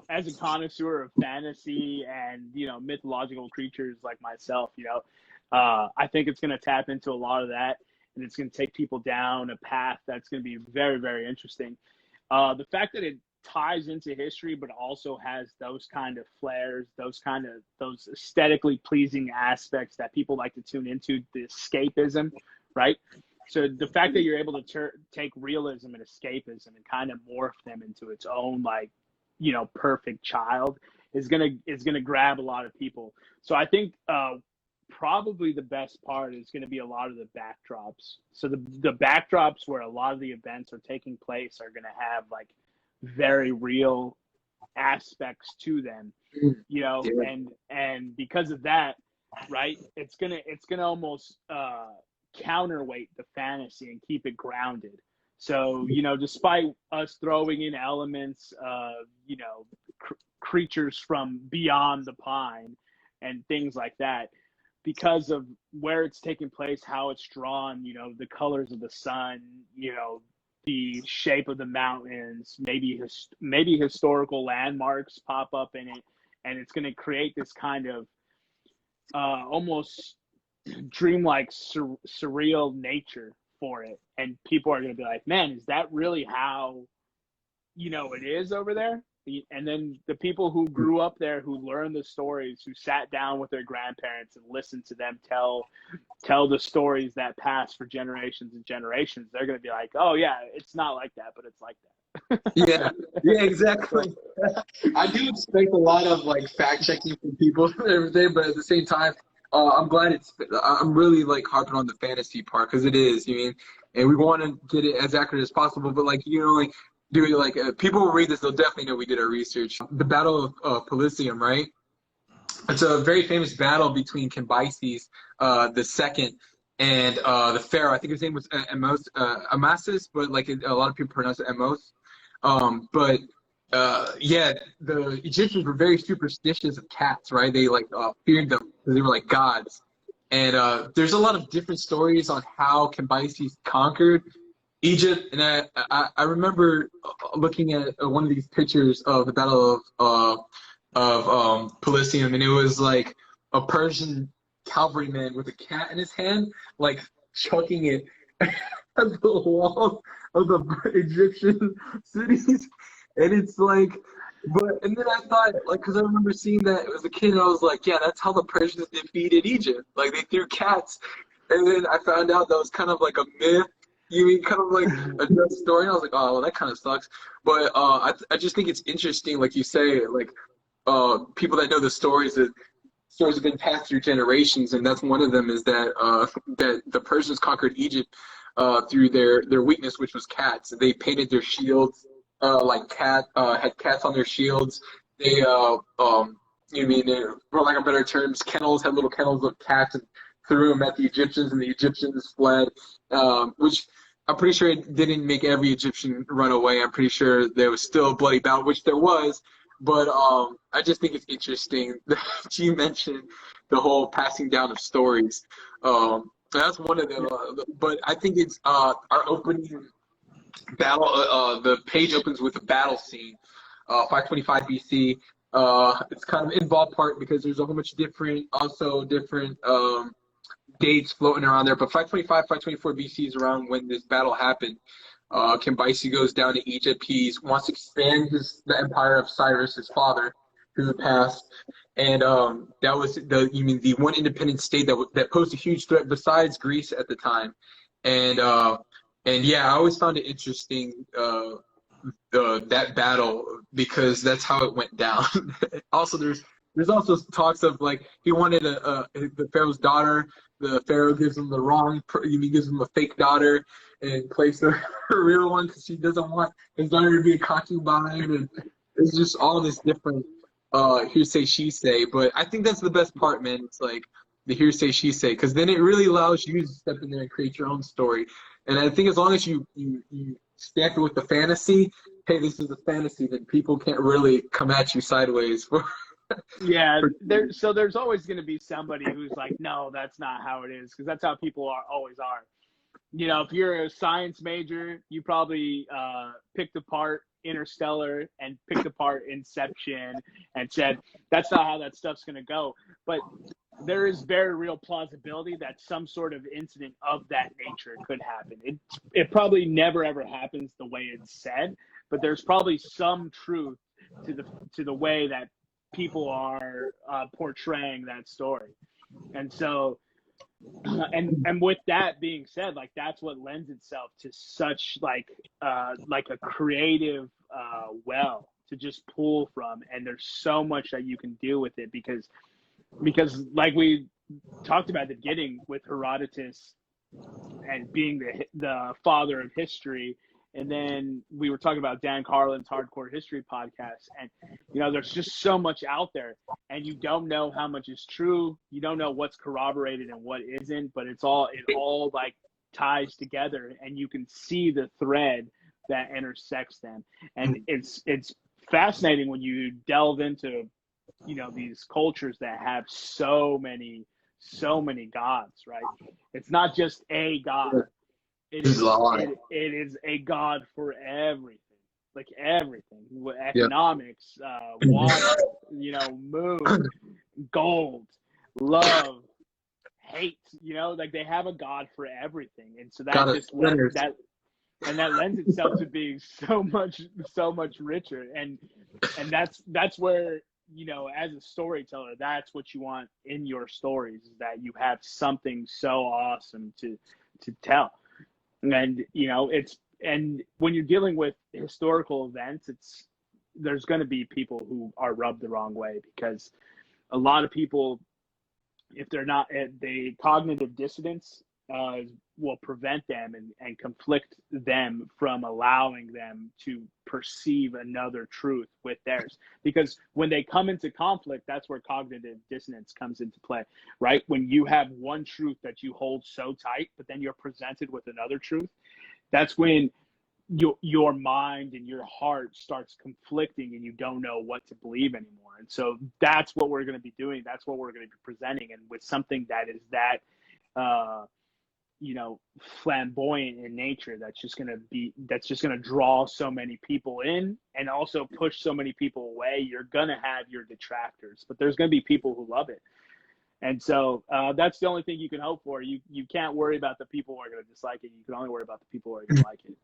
as a connoisseur of fantasy and, mythological creatures like myself, I think it's going to tap into a lot of that, and it's going to take people down a path that's going to be very, very interesting. The fact that it ties into history, but also has those kind of flares, those aesthetically pleasing aspects that people like to tune into, the escapism, right? So the fact that you're able to take realism and escapism and kind of morph them into its own, perfect child is gonna grab a lot of people. So I think probably the best part is going to be a lot of the backdrops. So the backdrops where a lot of the events are taking place are going to have very real aspects to them, Yeah. and because of that, right, it's gonna almost counterweight the fantasy and keep it grounded. So, despite us throwing in elements of, creatures from beyond the pine and things like that, because of where it's taking place, how it's drawn, the colors of the sun, the shape of the mountains, maybe historical landmarks pop up in it, and it's going to create this kind of almost dreamlike, surreal nature for it. And people are going to be like, man, is that really how, it is over there? And then the people who grew up there, who learned the stories, who sat down with their grandparents and listened to them tell the stories that pass for generations and generations, they're going to be like, oh yeah, it's not like that, but it's like that. Yeah, exactly. I do expect a lot of fact checking from people and everything, but at the same time, I'm glad I'm really harping on the fantasy part, because it is, and we want to get it as accurate as possible, but people will read this, they'll definitely know we did our research. The Battle of Pelusium, right? It's a very famous battle between Cambyses the second and the pharaoh. I think his name was Amasis, but a lot of people pronounce it Amos. The Egyptians were very superstitious of cats, right? They feared them because they were gods. And there's a lot of different stories on how Cambyses conquered Egypt, and I remember looking at one of these pictures of the Battle of Pelusium, and it was a Persian cavalryman with a cat in his hand, chucking it at the walls of the Egyptian cities, and it's and then I thought, because I remember seeing that as a kid, and I was like, yeah, that's how the Persians defeated Egypt. They threw cats, and then I found out that was kind of like a myth. Kind of a good story. And I was like, oh, well, that kind of sucks. But I just think it's interesting, like you say, people that know the stories have been passed through generations, and that's one of them is that that the Persians conquered Egypt through their weakness, which was cats. They painted their shields had cats on their shields. They for lack of better terms, kennels, had little kennels of cats, and threw them at the Egyptians, and the Egyptians fled, which I'm pretty sure it didn't make every Egyptian run away. I'm pretty sure there was still a bloody battle, which there was, but I just think it's interesting that you mentioned the whole passing down of stories. That's one of them, but I think it's our opening battle, the page opens with a battle scene, 525 BC. It's kind of in ballpark because there's a whole bunch of different dates floating around there, but 525, 524 BC is around when this battle happened. Cambyses goes down to Egypt. He wants to expand the empire of Cyrus, his father, who passed, and that was the one independent state that posed a huge threat besides Greece at the time, and yeah, I always found it interesting that battle because that's how it went down. Also, there's also talks of he wanted the pharaoh's daughter. The pharaoh gives him gives him a fake daughter and places a real one because she doesn't want his daughter to be a concubine, and it's just all this different hearsay she say. But I think that's the best part, man. It's the hearsay she say, because then it really allows you to step in there and create your own story. And I think as long as you stamp it with the fantasy, hey, this is a fantasy, then people can't really come at you sideways for. Yeah, there's always going to be somebody who's like, no, that's not how it is, because that's how people always are. you know, if you're a science major, you probably picked apart Interstellar and picked apart Inception and said, that's not how that stuff's going to go. But there is very real plausibility that some sort of incident of that nature could happen. It probably never ever happens the way it's said, but there's probably some truth to the way that people are portraying that story. And so, and with that being said, like that's what lends itself to such like a creative well to just pull from, and there's so much that you can do with it because like we talked about at the beginning with Herodotus and being the father of history, and then we were talking about Dan Carlin's Hardcore History podcast, and you know there's just so much out there, and you don't know how much is true, you don't know what's corroborated and what isn't, but it all like ties together, and you can see the thread that intersects them, and it's fascinating when you delve into, you know, these cultures that have so many gods, right? It's not just a god. It is a god for everything, like everything. Economics, water, you know, moon, gold, love, hate. You know, like they have a god for everything, and so that lends itself to being so much richer, and that's where, you know, as a storyteller, that's what you want in your stories, is that you have something so awesome to tell. And you know, and when you're dealing with historical events, there's going to be people who are rubbed the wrong way, because a lot of people, if they're not, the cognitive dissonance will prevent them and conflict them from allowing them to perceive another truth with theirs. Because when they come into conflict, that's where cognitive dissonance comes into play, right? When you have one truth that you hold so tight, but then you're presented with another truth, that's when your mind and your heart starts conflicting and you don't know what to believe anymore. And so that's what we're going to be doing. That's what we're going to be presenting. And with something that is that, you know, flamboyant in nature, that's just going to draw so many people in and also push so many people away, you're going to have your detractors, but there's going to be people who love it. And so that's the only thing you can hope for. You can't worry about the people who are going to dislike it. You can only worry about the people who are going to like it.